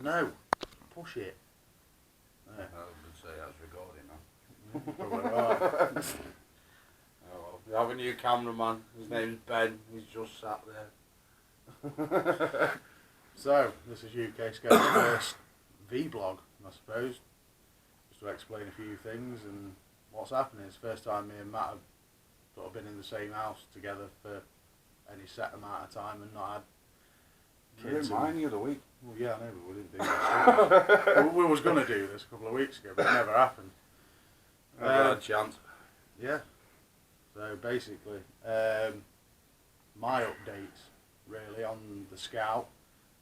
No, push it. I would say that's recording now. Probably right. Oh well. We have a new cameraman. His name's Ben. He's just sat there. So, this is UKSC's first vblog, I suppose. Just to explain a few things and what's happening. It's the first time me and Matt have sort of been in the same house together for any set amount of time and not had kids. You didn't mind the other week. Well, yeah, I know, but we didn't do this. we was going to do this a couple of weeks ago, but it never happened. Never had a chance. Yeah. So basically, my updates really on the Scout.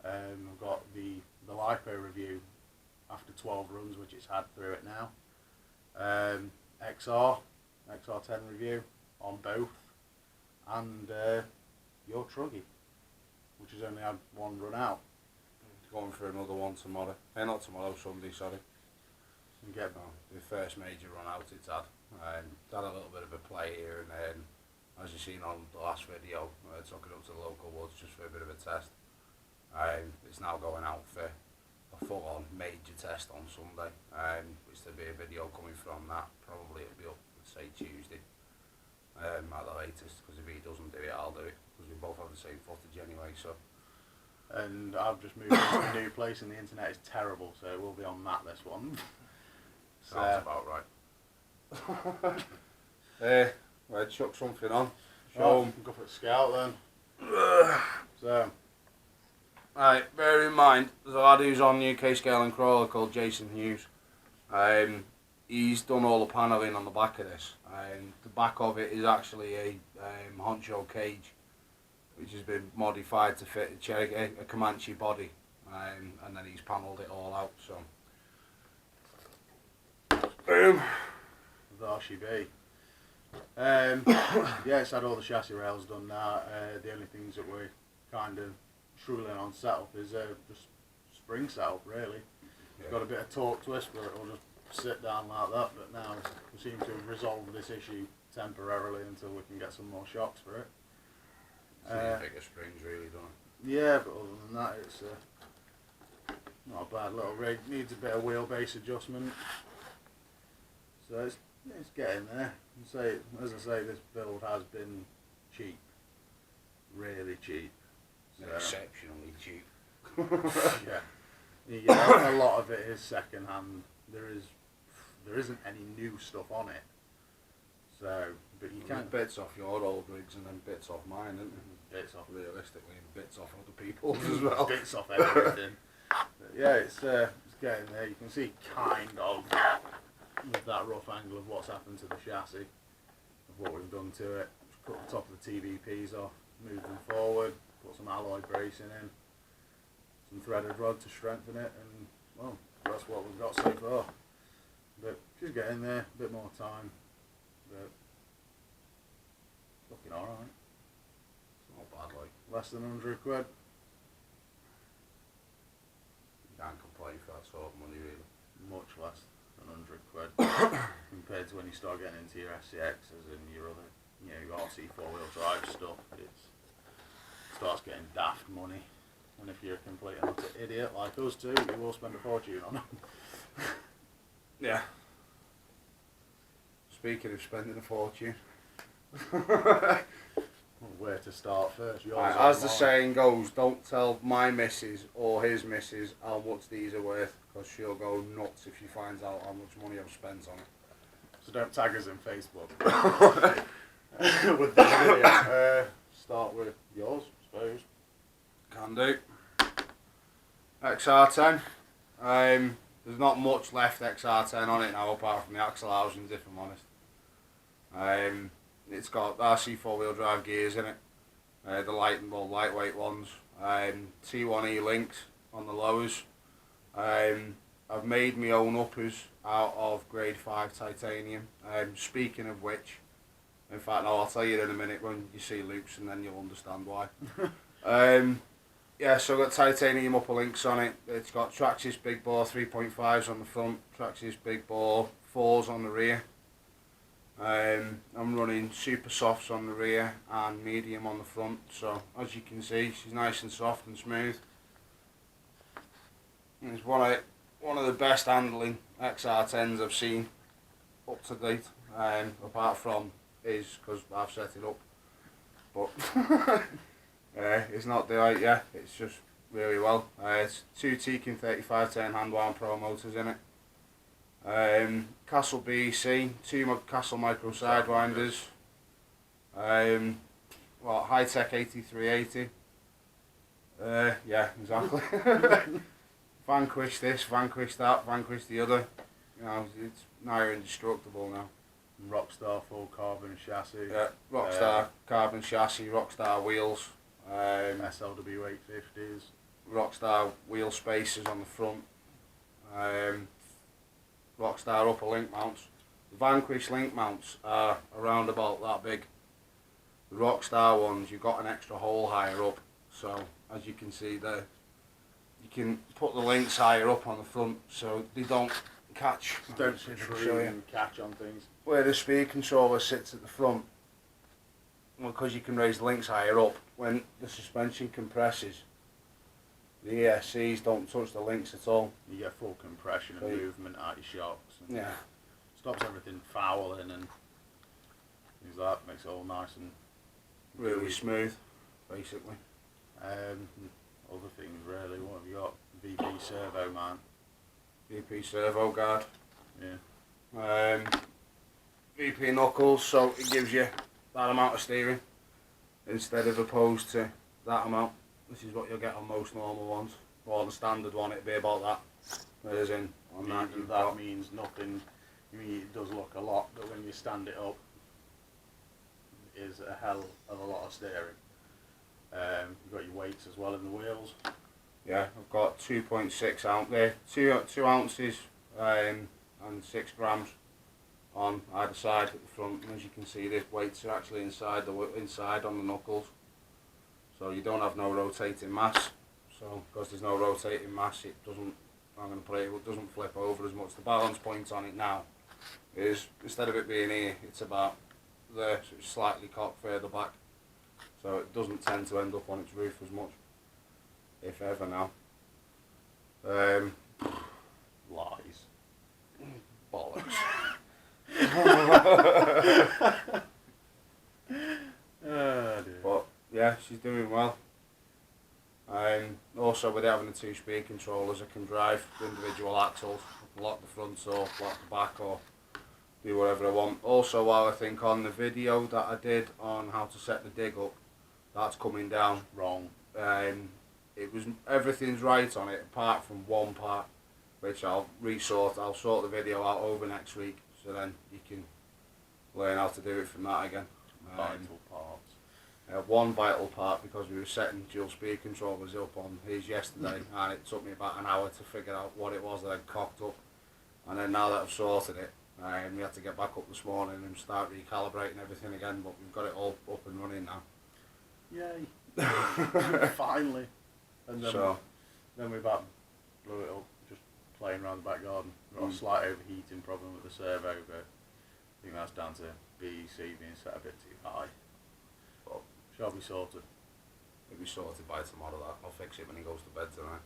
I've got the LiPo review after 12 runs, which it's had through it now. XR10 review on both, and your Truggy, which has only had one run out. Going for another one tomorrow. Not tomorrow, Sunday, sorry. And get the first major run out it's had. It's had a little bit of a play here and then, as you've seen on the last video, I took it up to the local woods just for a bit of a test. It's now going out for a full-on major test on Sunday, which there'll be a video coming from that. Probably it'll be up, let's say, Tuesday at the latest, because if he doesn't do it, I'll do it, because we both have the same footage anyway. So. And I've just moved into a new place and the internet is terrible, so it will be on Matt this one. Sounds about right. Right, chuck something on. Show them. Go for a Scout then. So. Right, bear in mind, there's a lad who's on UK Scale and Crawler called Jason Hughes. He's done all the panelling on the back of this. The back of it is actually a honcho cage, which has been modified to fit a Comanche body, and then he's panelled it all out. So, boom. There she be. Yeah, it's had all the chassis rails done now. The only things that we're kind of struggling on setup is just spring setup, really. It's got a bit of torque twist where it'll just sit down like that, but now we seem to have resolved this issue temporarily until we can get some more shocks for it. Bigger springs, really, don't it? Yeah, but other than that, it's not a bad little rig. Needs a bit of wheelbase adjustment, so it's getting there. As I say, this build has been cheap, really cheap. So, exceptionally cheap. Yeah, a lot of it is second hand. There isn't any new stuff on it. So, but you can bits off your old rigs and then bits off mine, isn't it? Bits off realistically, and bits off other people's as well. Bits off everything. But yeah, it's getting there. You can see kind of with that rough angle of what's happened to the chassis, of what we've done to it. Just cut the top of the TVPs off, move them forward, put some alloy bracing in, some threaded rod to strengthen it, and well, that's what we've got so far. But she's getting there, a bit more time, but looking alright. Not bad, like. Less than 100 quid. You can't complain for that sort of money, really. Much less than 100 quid compared to when you start getting into your SCXs and your other, your RC 4-wheel drive stuff. It starts getting daft money, and if you're a complete and utter idiot like us two, you will spend a fortune on them. Yeah. Speaking of spending a fortune. Where to start first? Right, as the saying goes, don't tell my missus or his missus how much these are worth, because she'll go nuts if she finds out how much money I've spent on it. So don't tag us in Facebook. With the video. Start with yours, I suppose. Can do. XR10. There's not much left XR10 on it now, apart from the axle housings, if I'm honest. It's got RC 4-wheel drive gears in it, the lightweight ones, T1E links on the lowers. I've made my own uppers out of grade 5 titanium. Speaking of which, in fact, no, I'll tell you in a minute when you see loops and then you'll understand why. Yeah, so I've got titanium upper links on it. It's got Traxxas big bore 3.5s on the front, Traxxas big bore 4s on the rear. I'm running super softs on the rear and medium on the front, so as you can see, she's nice and soft and smooth. It's one of the best handling XR10s I've seen up to date. Apart from is because I've set it up, but it's not the yeah. It's just really well. It's 2 Tekin 3510 hand wound pro motors in it. Castle BEC, 2 Castle micro sidewinders. High-tech 8380. Yeah, exactly. Vanquish this, vanquish that, vanquish the other. You know, it's now indestructible now. Rockstar full carbon chassis. Yeah, Rockstar carbon chassis, Rockstar wheels. SLW 850s. Rockstar wheel spacers on the front. Rockstar upper link mounts. The Vanquish link mounts are around about that big. The Rockstar ones, you've got an extra hole higher up, so as you can see there, you can put the links higher up on the front so they don't catch. Don't intrude and catch on things. Where the speed controller sits at the front, well, because you can raise the links higher up, when the suspension compresses, the ESCs don't touch the links at all. You get full compression and movement out your shocks. And yeah. Stops everything fouling and things like that. Makes it all nice and really smooth, basically. Other things really. What have you got? VP servo, man. VP servo guard. Yeah. VP knuckles, so it gives you that amount of steering instead of opposed to that amount. This is what you'll get on most normal ones. Or the standard one, it'd be about that. Whereas in on that means nothing. I mean, it does look a lot, but when you stand it up, it is a hell of a lot of steering. You've got your weights as well in the wheels. Yeah, I've got 2.6 ounce there, 2 ounces and 6 grams on either side at the front. And as you can see, the weights are actually inside on the knuckles, so you don't have no rotating mass. So because there's no rotating mass, it doesn't. I'm going to put it doesn't flip over as much. The balance point on it now is, instead of it being here, it's about there, so it's slightly cocked further back, so it doesn't tend to end up on its roof as much, if ever now. Lies. Bollocks. Oh, dear. But yeah, she's doing well. Also, with having the 2-speed controllers, I can drive the individual axles, lock the front or lock the back, or do whatever I want. Also, while I think on the video that I did on how to set the dig up, that's coming down Wrong. Everything's right on it apart from one part, which I'll sort the video out over next week, so then you can learn how to do it from that again. Vital parts. One vital part, because we were setting dual speed controllers up on his yesterday, and it took me about an hour to figure out what it was that I'd cocked up, and then now that I've sorted it, we had to get back up this morning and start recalibrating everything again, but we've got it all up and running now. Yay. Finally. And then we've blew it up, just playing around the back garden. We've got a slight overheating problem with the servo, but I think that's down to BEC being set a bit too high. But shall be sorted. It'll be sorted by tomorrow, that. I'll fix it when he goes to bed tonight.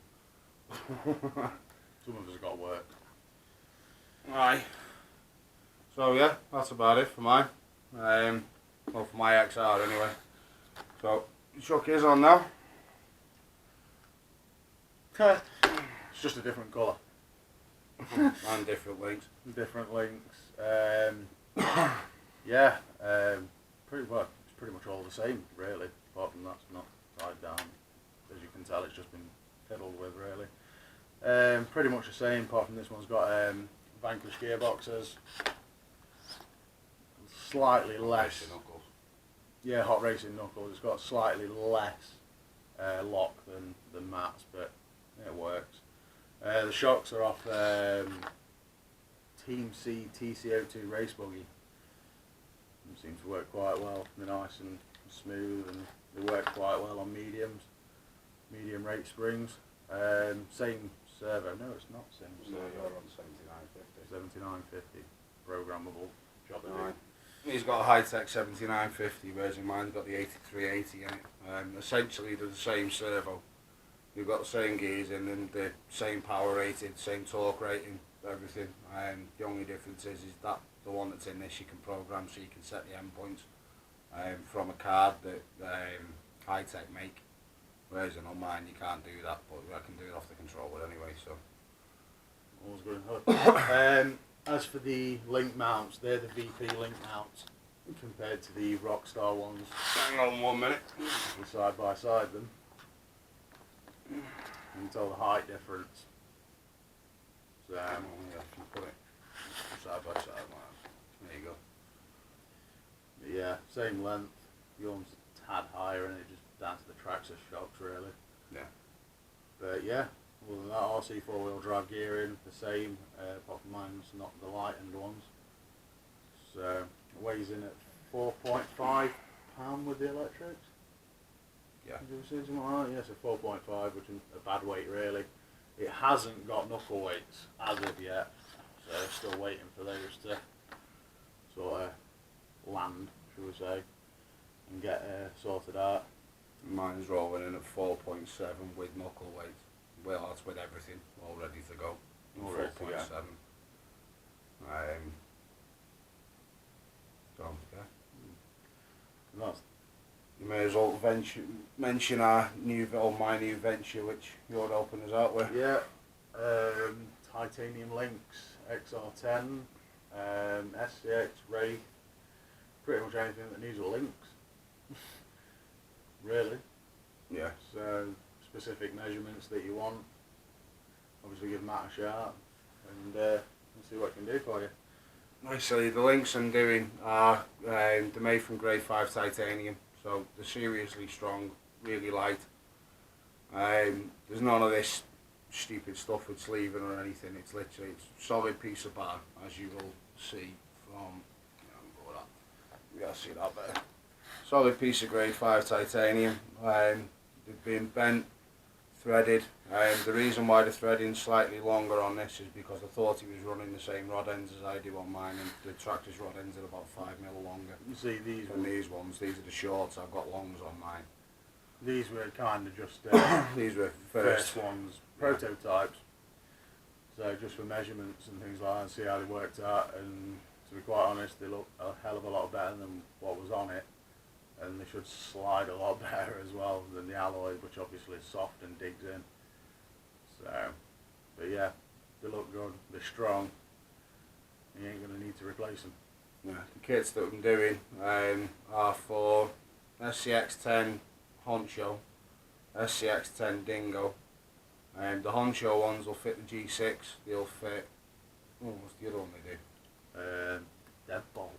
Some of us have got work. Aye. So yeah, that's about it for mine. Well, for my XR anyway. So, chuck is on now. It's just a different colour. And different links. Different links. Yeah, it's pretty much all the same, really, apart from that's not tied down. As you can tell, it's just been fiddled with, really. Pretty much the same, apart from this one's got Vanquish gearboxes. Slightly less. Knuckles. Yeah, Hot Racing Knuckles. It's got slightly less lock than Matt's, but it works. The shocks are off Team C TCO2 race buggy. They seem to work quite well. They're nice and smooth, and they work quite well on medium rate springs. Same servo. No, it's not same No, servo. you're on 7950. 7950 programmable. Job to do. Right. He's got a high-tech 7950, whereas in mine's got the 8380 in it. Essentially, they're the same servo. You've got the same gears in and the same power rated, same torque rating, everything. The only difference is that the one that's in this you can program, so you can set the endpoints from a card that High-Tech make. Whereas on mine you can't do that, but I can do it off the controller anyway. So all's good. As for the link mounts, they're the VP link mounts compared to the Rockstar ones. Hang on 1 minute. You side by side them. You can tell the height difference. So Yeah, if you put it side by side, there you go. yeah, same length. Yours a tad higher, and it just down to the Traxxas shocks really. Yeah. But yeah, other than that, RC 4-wheel drive gearing the same. Apart from mine's not the lightened ones. So it weighs in at 4.5 pound with the electrics. Yeah. Did you see something like that? Yeah, so 4.5, which isn't a bad weight really. It hasn't got knuckle weights as of yet, so still waiting for those to sort of land, shall we say, and get sorted out. Mine's rolling in at 4.7 with knuckle weight. Well, that's with everything all ready to go. All ready to go. 4.7. So yeah. And that's You may as well mention our my new venture, which you're helping us out with. yeah, titanium links, XR10, SCX, Wraith, pretty much anything that needs a links. Really. Yeah. So specific measurements that you want. Obviously give Matt a shout and see what I can do for you. Actually, the links I'm doing are they're made from grade 5 titanium, so they're seriously strong, really light. There's none of this stupid stuff with sleeving or anything. It's literally a solid piece of bar, as you will see from. You gotta see that there. Solid piece of grade 5 titanium. They've been bent, threaded. The reason why the threading's slightly longer on this is because I thought he was running the same rod ends as I do on mine, and the Traxxas rod ends are about 5mm longer. You see these And these ones, these are the shorts. I've got longs on mine. these were kind of just These were first ones, prototypes. So just for measurements and things like that, and see how they worked out. And to be quite honest, they look a hell of a lot better than what was on it, and they should slide a lot better as well than the alloy, which obviously is soft and digs in. So, but yeah, they look good, they're strong, you ain't going to need to replace them. Yeah, the kits that I'm doing are for SCX10 Honcho, SCX10 Dingo. The Honcho ones will fit the G6, they'll fit, what's the other one they do? Deadbolt.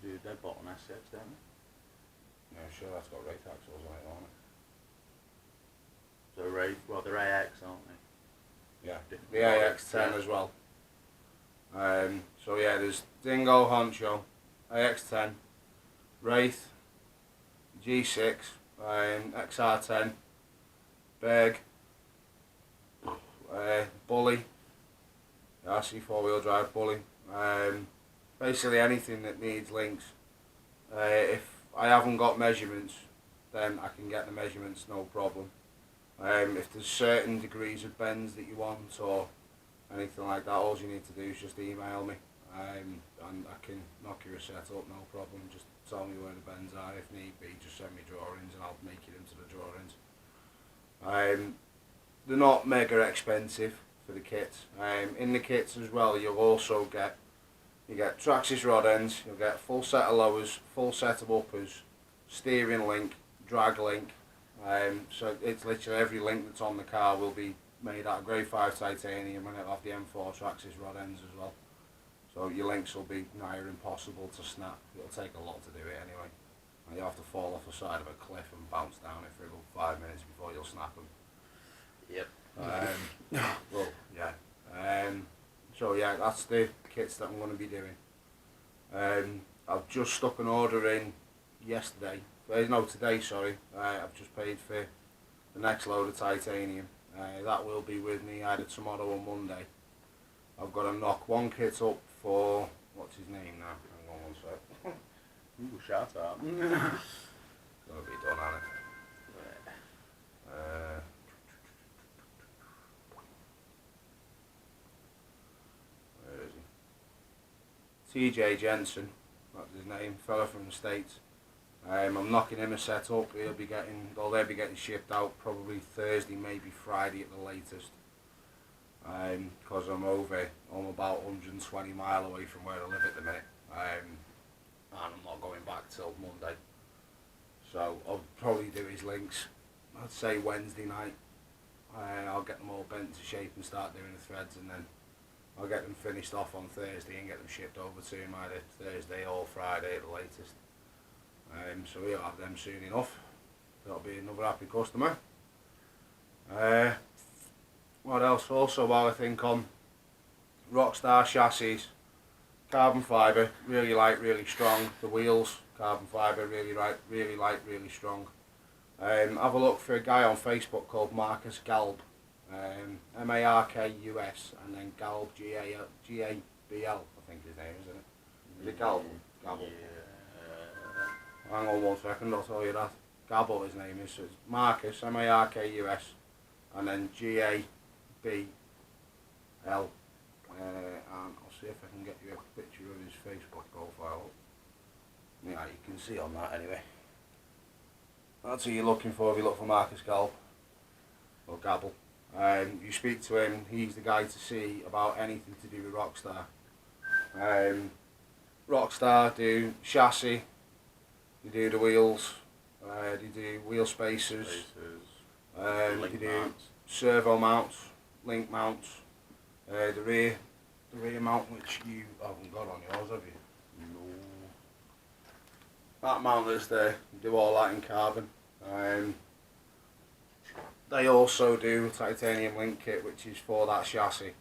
We do deadbolt on SCX, don't we? Yeah, sure, that's got rate axles on it, hasn't it? So Wraith, well they're AX, aren't they? Yeah, Different the products, AX10 yeah. as well. So yeah, there's Dingo, Honcho, AX10, Wraith, G6, XR10, Berg, Bully, RC 4-wheel drive Bully. Basically anything that needs links. If I haven't got measurements, then I can get the measurements, no problem. If there's certain degrees of bends that you want or anything like that, all you need to do is just email me, and I can knock you a set up, no problem. Just tell me where the bends are. If need be, just send me drawings and I'll make it into the drawings. They're not mega expensive for the kits. In the kits as well, you'll also get Traxxas rod ends, you'll get a full set of lowers, full set of uppers, steering link, drag link. So it's literally every link that's on the car will be made out of grade 5 titanium, and it'll have the M4 Traxxas rod ends as well. So your links will be nigh impossible to snap. It'll take a lot to do it anyway. And you'll have to fall off the side of a cliff and bounce down it for about 5 minutes before you'll snap them. Yep. Well, yeah. So yeah, that's the kits that I'm going to be doing. I've just stuck an order in yesterday. Today, sorry. I've just paid for the next load of titanium. That will be with me either tomorrow or Monday. I've got to knock one kit up for, what's his name now? Hang on one sec. Ooh, shout out. It's going to be done, hasn't it? TJ Jensen, that's his name, fella from the States. I'm knocking him a set up. They'll be getting shipped out probably Thursday, maybe Friday at the latest. Because I'm about 120 mile away from where I live at the minute, and I'm not going back till Monday. So I'll probably do his links, I'd say Wednesday night. I'll get them all bent to shape and start doing the threads, and then I'll get them finished off on Thursday and get them shipped over to him either Thursday or Friday at the latest. So we'll have them soon enough. That'll be another happy customer. What else? Also, while I think on Rockstar chassis, carbon fibre, really light, really strong. The wheels, carbon fibre, really light, really strong. Have a look for a guy on Facebook called Marcus Galb, Markus, and then Galb, G-A-B-L, I think his name, isn't it? Is it Galb? Gabble. Yeah. Hang on 1 second, I'll tell you that. Gabble his name is, so it's Marcus, Markus, and then G-A-B-L, and I'll see if I can get you a picture of his Facebook profile. Yeah, you can see on that anyway. That's who you're looking for if you look for Marcus Galb, or Gabble. You speak to him, he's the guy to see about anything to do with Rockstar. Rockstar do chassis, they do the wheels, they do wheel spacers, they do servo mounts, link mounts, the rear mount, which you haven't got on yours, have you? No. That mount is there, they do all that in carbon. They also do titanium link kit, which is for that chassis.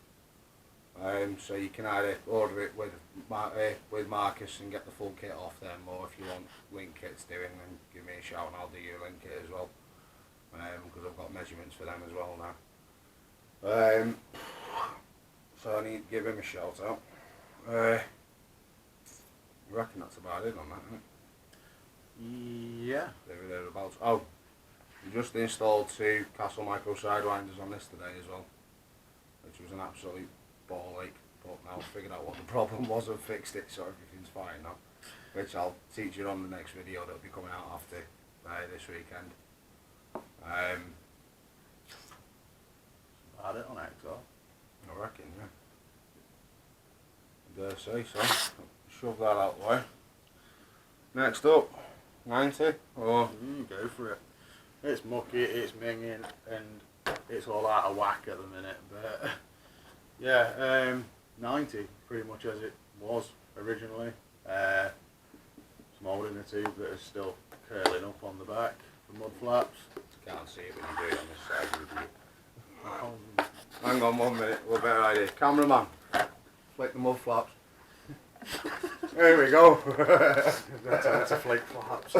So you can either order it with Marcus and get the full kit off them, or if you want link kits doing, then give me a shout and I'll do your link kit as well. Because I've got measurements for them as well now. So I need to give him a shout out. I reckon that's about it on that, isn't it? Yeah. Thereabouts. Oh, we just installed 2 Castle Micro sidewinders on this today as well, which was an absolute ball ache, but now I've figured out what the problem was and fixed it, so everything's fine now, which I'll teach you on the next video that'll be coming out after this weekend. About it on XR. I reckon, yeah. I dare say so. Shove that out the way. Next up, 90, or... Go for it. It's mucky, it's minging, and it's all out of whack at the minute, but yeah, 90, pretty much as it was originally. Some mould in the tube that is still curling up on the back for mud flaps. Can't see it when you do it on this side of the Hang on 1 minute, we'll better idea. Cameraman, flick the mud flaps. There we go. That's a flake flaps.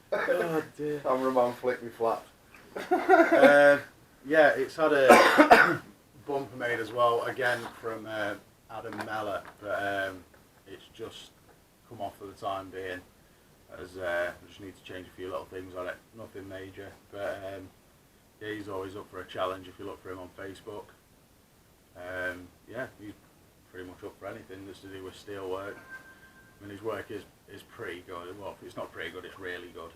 Oh dear. Cameraman, flick me flaps. Yeah, it's had a bumper made as well, again from Adam Meller, but it's just come off for the time being, as I just need to change a few little things on it, nothing major, but yeah, he's always up for a challenge if you look for him on Facebook. Yeah, he's pretty much up for anything that's to do with steel work. I mean, his work is pretty good. Well, if it's not pretty good, it's really good.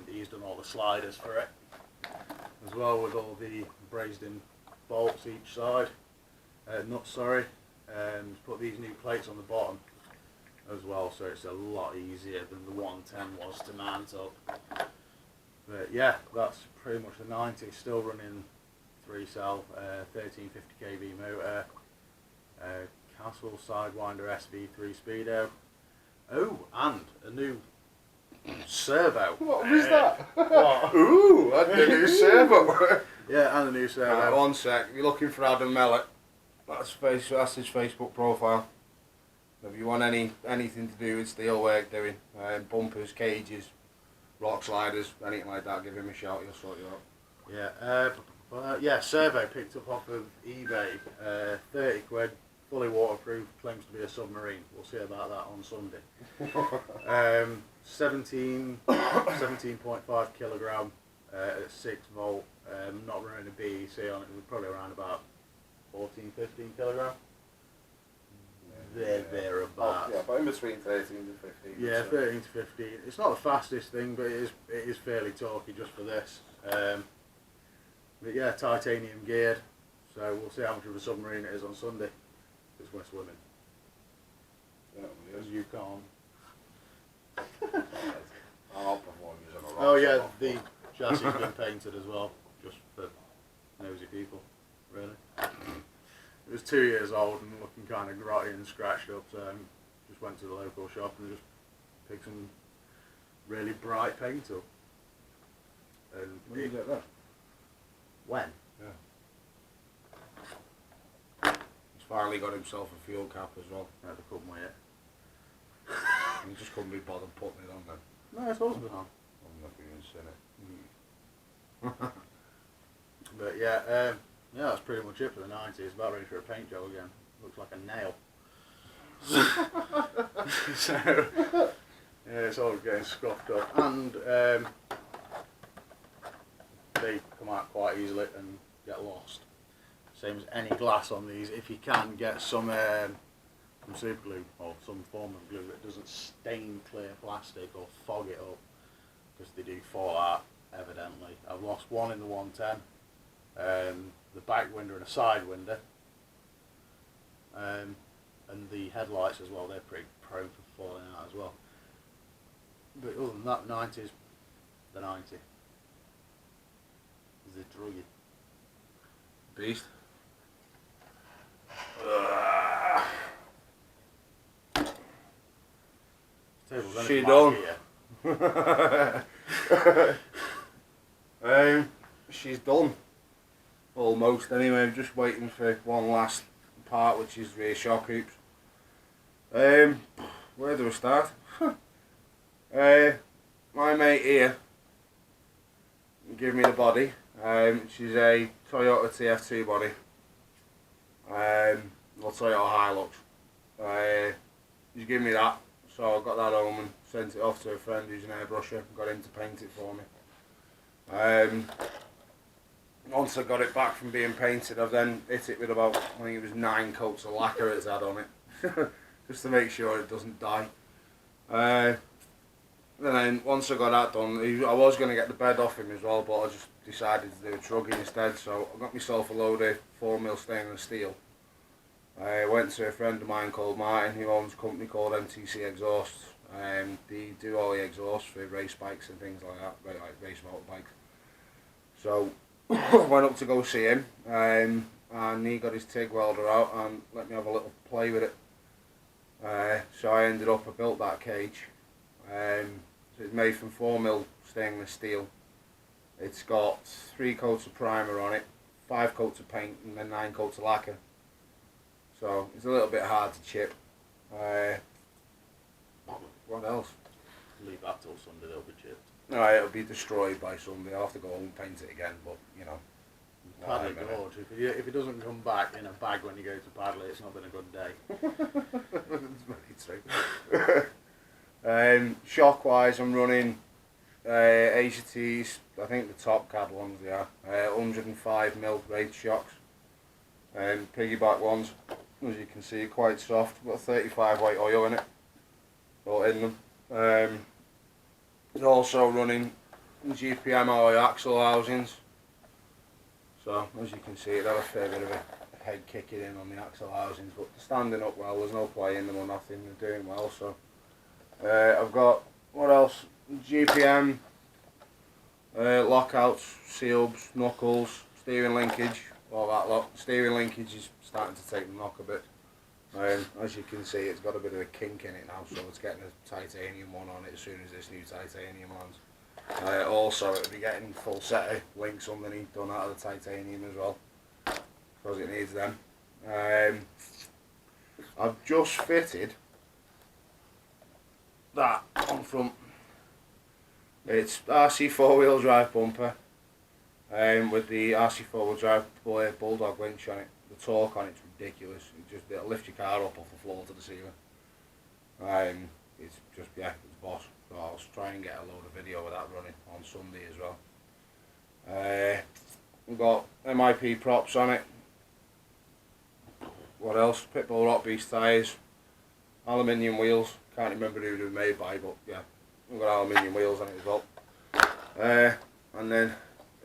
He's done all the sliders for it, as well, with all the brazed in bolts each side. Nuts, sorry. He's put these new plates on the bottom as well, so it's a lot easier than the 110 was to mount up. But yeah, that's pretty much the 90. Still running 3-cell, 1350 kV motor, Castle Sidewinder SV3 Speedo. Oh, and a new servo. What was that? What? Ooh, that's a new servo. Yeah, and a new servo. Right, 1 sec. If you're looking for Adam Mellett, that's his Facebook profile. If you want anything to do with steel work doing, bumpers, cages, rock sliders, anything like that, give him a shout. He'll sort you out. Yeah, yeah, servo picked up off of eBay, 30 quid, fully waterproof, claims to be a submarine. We'll see about that on Sunday. 17.5 kilogram at 6 volt, not running a BEC on it, it was probably around about 14, 15 kilogram. thereabout. Yeah, but in between 13 to 15. Yeah, 13 to 15. It's not the fastest thing, but it is fairly torquey just for this. But yeah, titanium geared. So we'll see how much of a submarine it is on Sunday. Because we're swimming. Because you can't. I'll perform using a rock. Oh yeah, the chassis has been painted as well, just for nosy people, really. It was 2 years old and looking kind of grotty and scratched up, so just went to the local shop and just picked some really bright paint up. And When did you get that? When? Yeah. He's finally got himself a fuel cap as well. No, they couldn't wait. He just couldn't be bothered putting it on then. No, it's always been on. I'm not even seen it. But yeah, yeah, that's pretty much it for the 90s. About ready for a paint job again. Looks like a nail. So, yeah, it's always getting scuffed up. And they come out quite easily and get lost. Same as any glass on these. If you can get some super glue or some form of glue that doesn't stain clear plastic or fog it up, because they do fall out evidently. I've lost one in the 110, the back window and a side window, and the headlights as well. They're pretty prone for falling out as well. But other than that, 90s, the 90. Is it druggy? Beast. She done. She's done. Almost anyway, I'm just waiting for one last part, which is rear shock hoops. Where do we start? My mate here gave me the body. She's a Toyota TF2 body. Or Toyota Hilux. She's given me that. So I got that home and sent it off to a friend who's an airbrusher, got him to paint it for me. Once I got it back from being painted, I've then hit it with about, I think it was 9 coats of lacquer it's had on it, just to make sure it doesn't die. And then once I got that done, I was going to get the bed off him as well, but I just decided to do a trugging instead, so I got myself a load of 4mm stainless steel. I went to a friend of mine called Martin, who owns a company called MTC Exhausts. They do all the exhausts for race bikes and things like that, like race motorbikes. So I went up to go see him, and he got his TIG welder out and let me have a little play with it. So I ended up, I built that cage. So it's made from 4mm stainless steel. It's got 3 coats of primer on it, 5 coats of paint, and then 9 coats of lacquer. So it's a little bit hard to chip. What else? Leave that till Sunday, they'll be chipped. Alright, it'll be destroyed by Sunday. I'll have to go home and paint it again, but you know. Paddle it, George. If it doesn't come back in a bag when you go to paddle it, it's not been a good day. It's very true. Shock wise, I'm running ACTs, I think the top CAD ones they are, 105mm raid shocks. Piggyback ones, as you can see, quite soft. Got 35 weight oil in it, all in them. It's also running GPM alloy axle housings. So as you can see, it had a fair bit of a head kicking in on the axle housings, but they're standing up well. There's no play in them or nothing. They're doing well. So I've got, what else? GPM lockouts, seals, knuckles, steering linkage. All that lot. Steering linkage is starting to take the knock a bit. As you can see, it's got a bit of a kink in it now, so it's getting a titanium one on it as soon as this new titanium lands. Also, it'll be getting full set of links underneath done out of the titanium as well, because it needs them. I've just fitted that on front. It's RC 4-wheel drive bumper. With the RC 4-wheel drive Bulldog winch on it. The torque on it's ridiculous. It'll lift your car up off the floor to the ceiling. It's just, yeah, it's boss. So I'll try and get a load of video of that running on Sunday as well. We've got MIP props on it. What else? Pitbull Rock Beast tyres. aluminium wheels. Can't remember who they were made by, but yeah, we've got aluminium wheels on it as well. And then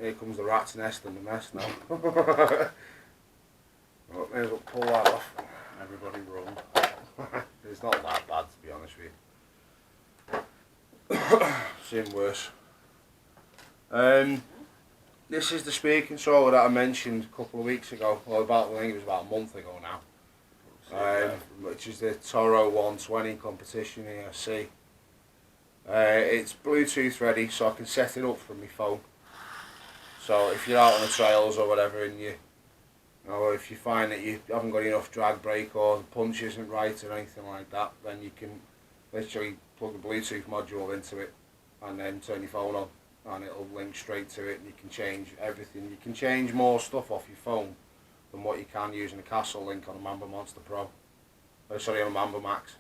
here comes the rat's nest and the mess now. Well, may as well pull that off. Everybody run. It's not that bad, to be honest with you. Seen worse. This is the speed controller that I mentioned a couple of weeks ago, or I think it was about a month ago now. Which is the Toro 120 competition ESC. It's Bluetooth ready, so I can set it up from my phone. So if you're out on the trails or whatever, and or if you find that you haven't got enough drag brake or the punch isn't right or anything like that, then you can literally plug the Bluetooth module into it and then turn your phone on, and it'll link straight to it, and you can change everything. You can change more stuff off your phone than what you can using a Castle link on a Mamba Monster Pro. Sorry, on a Mamba Max.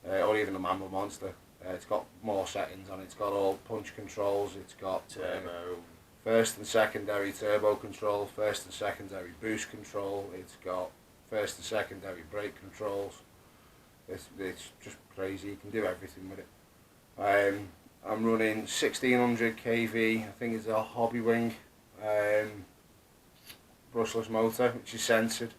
Or even a Mamba Monster. It's got more settings on it. It's got all punch controls. It's got turbo. First and secondary turbo control, first and secondary boost control. It's got first and secondary brake controls. It's just crazy. You can do everything with it. I'm running 1600 kV. I think it's a Hobby Wing brushless motor, which is censored.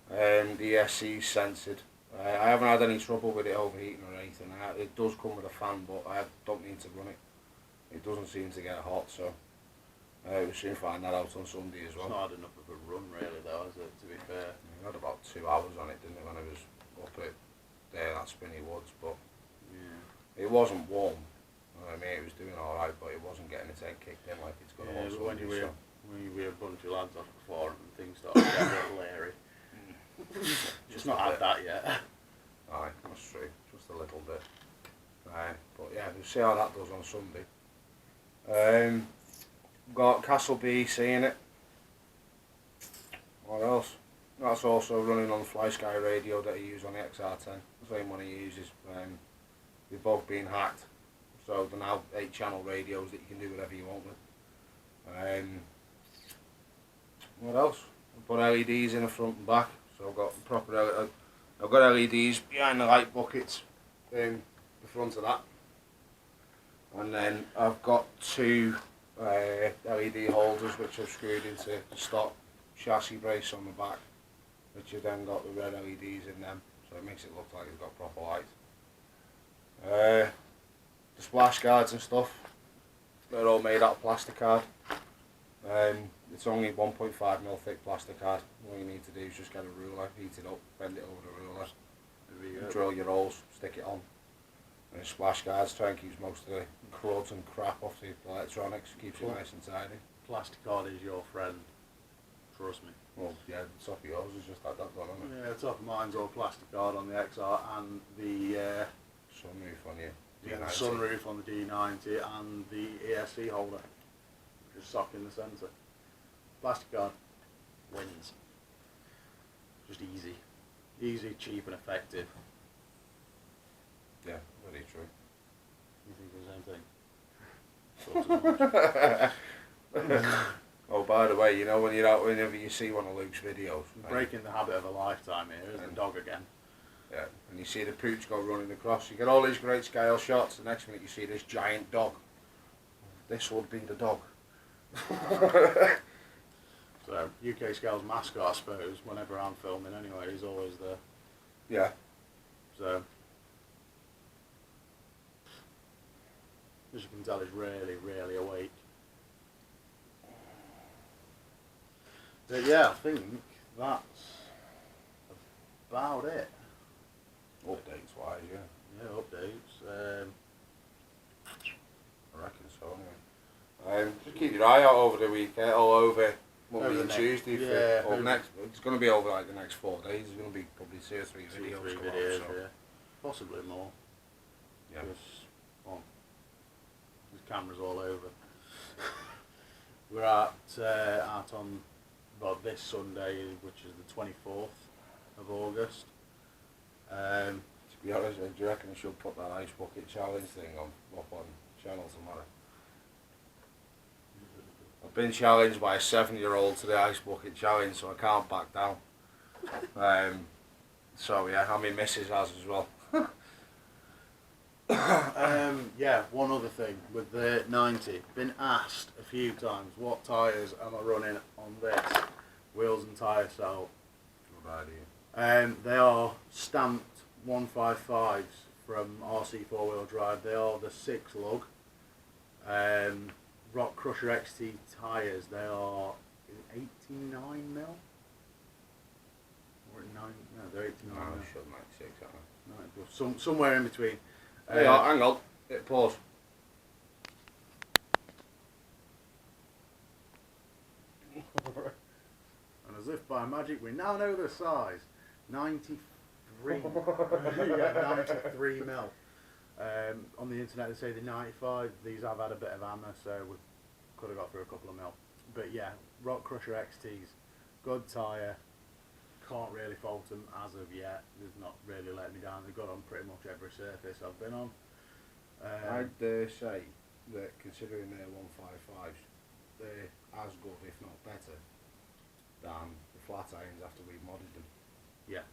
The ESC is censored. I haven't had any trouble with it overheating or anything. It does come with a fan, but I don't need to run it. It doesn't seem to get hot, so we'll soon find that out on Sunday as well. It's not had enough of a run really though, is it, to be fair? We had about 2 hours on it, didn't it, when I was up at that Spinney Woods, but Yeah. it wasn't warm. I mean, it was doing alright, but it wasn't getting its head kicked in like it's going to Yeah, on but when Sunday. you were a bunch of lads off before and things started to get a little leery. Just not had that yet. Aye, that's true, just a little bit. But yeah, we'll see how that does on Sunday. Got Castle BEC in it. What else? That's also running on the Fly Sky radio that I use on the XR10. The same one I use is, they've both been hacked. So they're now 8-channel radios that you can do whatever you want with. What else? I've put LEDs in the front and back. So I've got I've got LEDs behind the light buckets in the front of that. And then I've got 2 LED holders which I've screwed into the stock chassis brace on the back, which have then got the red LEDs in them, so it makes it look like it's got proper light. The splash guards and stuff, they're all made out of plasticard. It's only 1.5mm thick plasticard. All you need to do is just get a ruler, heat it up, bend it over the ruler, drill your holes, stick it on. And the splash guards try and keeps most of the crud and crap off the electronics, keeps it nice and tidy. Plasticard is your friend, trust me. Well, yeah, the top of yours is just like that one, isn't it? Yeah, the top of mine's all plasticard on the XR and the Sunroof on you. the sunroof on the D90 and the ESC holder, just sock in the centre. Plasticard wins. Just easy. Easy, cheap and effective. Yeah, very true. You think the same thing? Oh, by the way, you know when you're out, whenever you see one of Luke's videos, Breaking the habit of a lifetime here is the dog again. yeah, and you see the pooch go running across, you get all these great scale shots, the next minute you see this giant dog. This would be the dog. So, UK Scale's mascot, I suppose, whenever I'm filming anyway, he's always there. Yeah. So, as you can tell, he's really awake. But yeah, I think that's about it. Updates wise, yeah. Yeah, updates. I reckon so anyway. Just keep your eye out over the weekend, all over Monday Over and the Tuesday. yeah, For, next, it's going to be over like the next 4 days. There's going to be probably 2 or 3 videos. 2 or 3 come videos, out, so. yeah. Possibly more. Yeah. Well, there's cameras all over. We're out on this Sunday, which is the 24th of August. To be honest, do you reckon I should put that ice bucket challenge thing up on channel tomorrow? I've been challenged by a 7-year-old to the ice bucket challenge, so I can't back down. So yeah, I mean missus has as well. Yeah, one other thing with the 90, been asked a few times, what tyres am I running on this wheels and tyre setup? Good idea. They are stamped 155s from RC 4-wheel drive. They are the 6 lug. Rock Crusher XT tyres, they are 89 mil? Or 9, no, they're 89 No, mil. sure, 96, aren't 90, somewhere in between. they? Hey, hang on. Hit pause. And as if by magic, we now know the size. 93. Yeah, 93 mil. On the internet they say the 95. These have had a bit of hammer, so we could have got through a couple of mil. But yeah, Rock Crusher XTs, good tyre. Can't really fault them as of yet. They've not really let me down. They've got on pretty much every surface I've been on. I'd say that considering they're 155s, they're as good, if not better, than the flat irons after we've modded them. Yeah.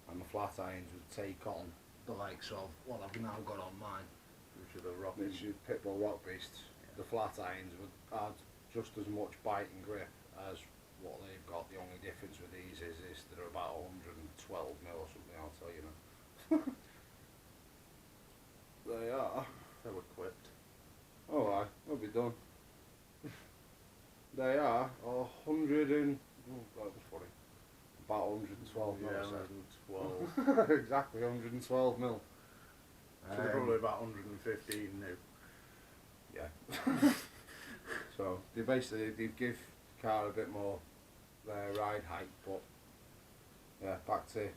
And the flat irons would take on the likes of what I've now got on mine, Which are the Rock. which is Pitbull Rock Beasts. Yeah. The flat irons would add just as much bite and grip as what they've got. The only difference with these is they're about 112 mil or something, I'll tell you now. They are. So equipped. Alright, we'll be done. They are 100 and... Oh, that was funny. About 112 mil. Yeah, 112. Exactly, 112 mil. So they're probably about 115 new. Yeah. So, they give the car a bit more ride height, but yeah, back to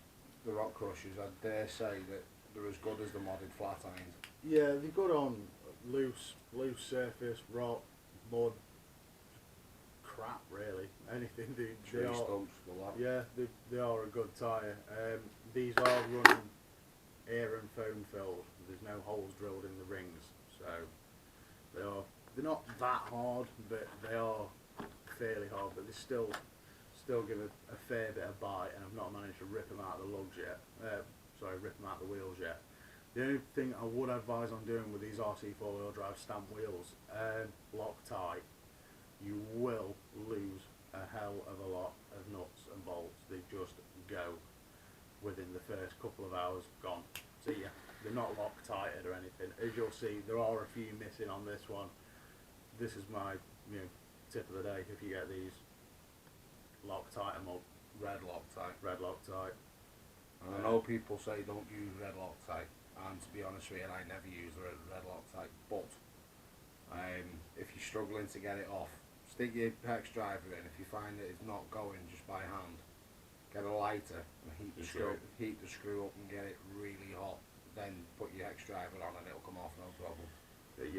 the Rock Crushers, I dare say that they're as good as the modded flat irons. Yeah, they've got on loose surface, rock, mud, crap really. Anything they Tree are. stumps, the lot. Yeah, they are a good tyre. These are running air and foam filled. There's no holes drilled in the rings, so they're not that hard, but they are fairly hard. But they still give a fair bit of bite, and I've not managed to rip them out of the lugs yet. Rip them out of the wheels yet. The only thing I would advise on doing with these RC 4-wheel drive stamp wheels, Loctite, you will lose a hell of a lot of nuts and bolts. They just go within the first couple of hours, gone. See ya. They're not Loctited or anything. As you'll see, there are a few missing on this one. This is my tip of the day. If you get these, Loctite them up. Red Loctite. Red Loctite. And I know people say don't use red Loctite, and to be honest with you, I never use red Loctite, but if you're struggling to get it off, stick your hex driver in. If you find that it's not going just by hand, get a lighter and heat the screw up and get it really hot, then put your hex driver on and it'll come off, no problem. But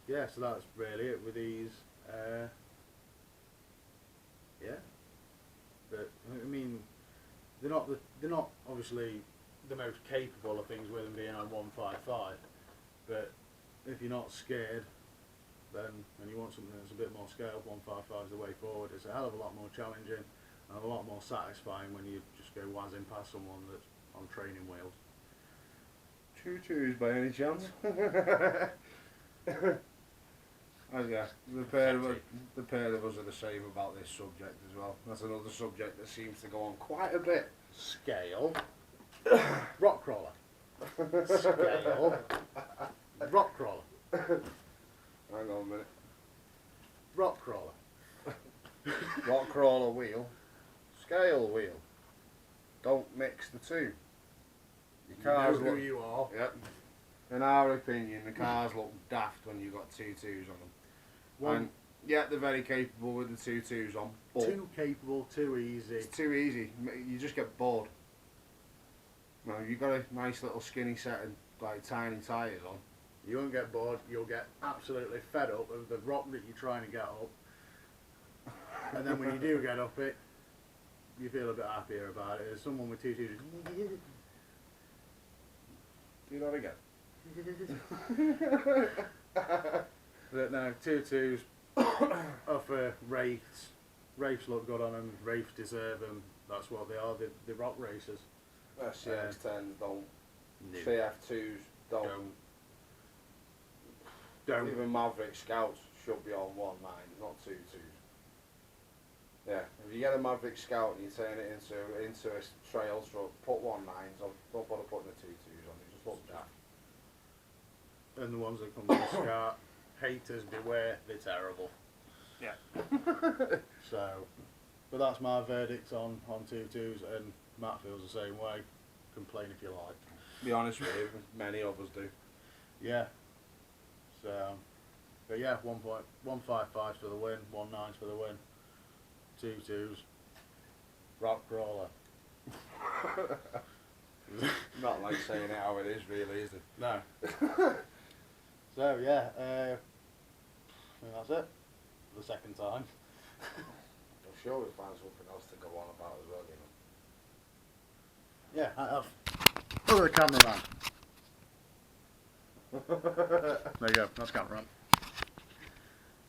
yeah, so that's really it with these. Yeah, but I mean, they're not obviously the most capable of things with them being on 155, but if you're not scared, then and you want something that's a bit more scale, 155 is the way forward. It's a hell of a lot more challenging and a lot more satisfying when you just go whizzing past someone that's on training wheels. Choo-choos by any chance? Oh yeah, the pair of us are the same about this subject as well. That's another subject that seems to go on quite a bit. Scale. Rock crawler. Scale. Rock crawler. Hang on a minute. Rock crawler. Rock crawler wheel. Scale wheel. Don't mix the two. Your cars you know who you are. Yep. In our opinion, the cars look daft when you've got 2 2s on them. And yeah, they're very capable with the 2 2s on. But too capable, too easy. it's too easy. You just get bored. No, you've got a nice little skinny set of like tiny tyres on. You won't get bored, you'll get absolutely fed up of the rock that you're trying to get up. And then when you do get up it, you feel a bit happier about it. As someone with 2 2s. Do that again. But no, 2 2s are for wraiths. Wraiths look good on them, wraiths deserve them. That's what they are, the rock racers. SCX10s don't. No. CF2s don't. Even Maverick Scouts should be on 1.9, not 2.2s. Yeah, if you get a Maverick Scout and you turn it into a trail truck, put 1.9s on. Don't bother putting the 2.2s on. They just look daft. And the ones that come with the SCART, haters beware, they're terrible. Yeah. So, but that's my verdict on 2.2s, and Matt feels the same way. Complain if you like. Be honest with you, many of us do. Yeah. So, but yeah, 1.155 for the win, 1.9's for the win, 2.2s, rock crawler. Not like saying it how it is, really, is it? No. So yeah, I think that's it for the second time. I'm sure we'll find something else to go on about as well, you know. Yeah, I have. Look at the cameraman. There you go, that's cameraman.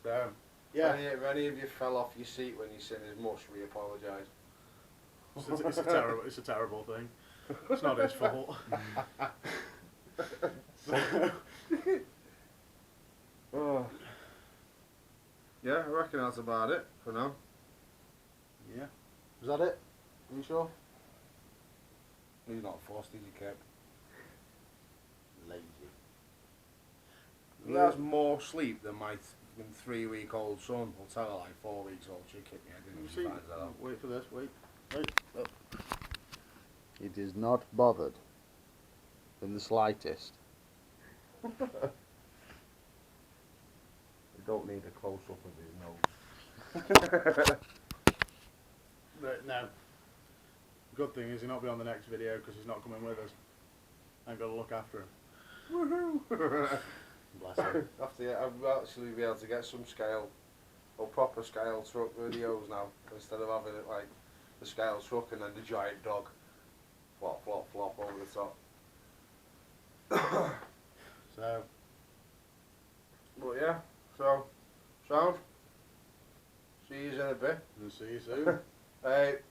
So, yeah. If any of you fell off your seat when you seen his mush, we apologise. It's a terrible thing. It's not his fault. Oh. Yeah, I reckon that's about it for now. Yeah. Is that it? Are you sure? He's not fussed, is he, Kev? Lazy. He has more sleep than my 3-week-old son. I'll tell her like 4 weeks old. She kicked me. I didn't See, find that out. wait for this. Wait. Oh. It is not bothered in the slightest. You don't need a close-up of his nose. But no. Good thing is he'll not be on the next video because he's not coming with us. I've got to look after him. Woohoo! Bless him. I'll actually be able to get some scale, or proper scale truck videos now, instead of having it like the scale truck and then the giant dog. Flop, flop, flop over the top. So, But yeah, so, sound. See you in a bit. we'll see you soon.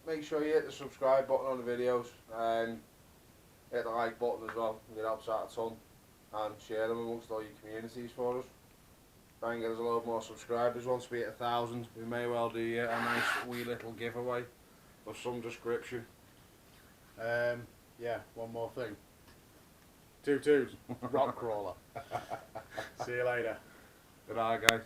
Make sure you hit the subscribe button on the videos and hit the like button as well. It helps out a ton. And share them amongst all your communities for us. Try and get us a lot more subscribers. Once we hit 1,000, we may well do a nice wee little giveaway of some description. Yeah, one more thing. 2.2s, rock crawler. See you later. Good night, guys.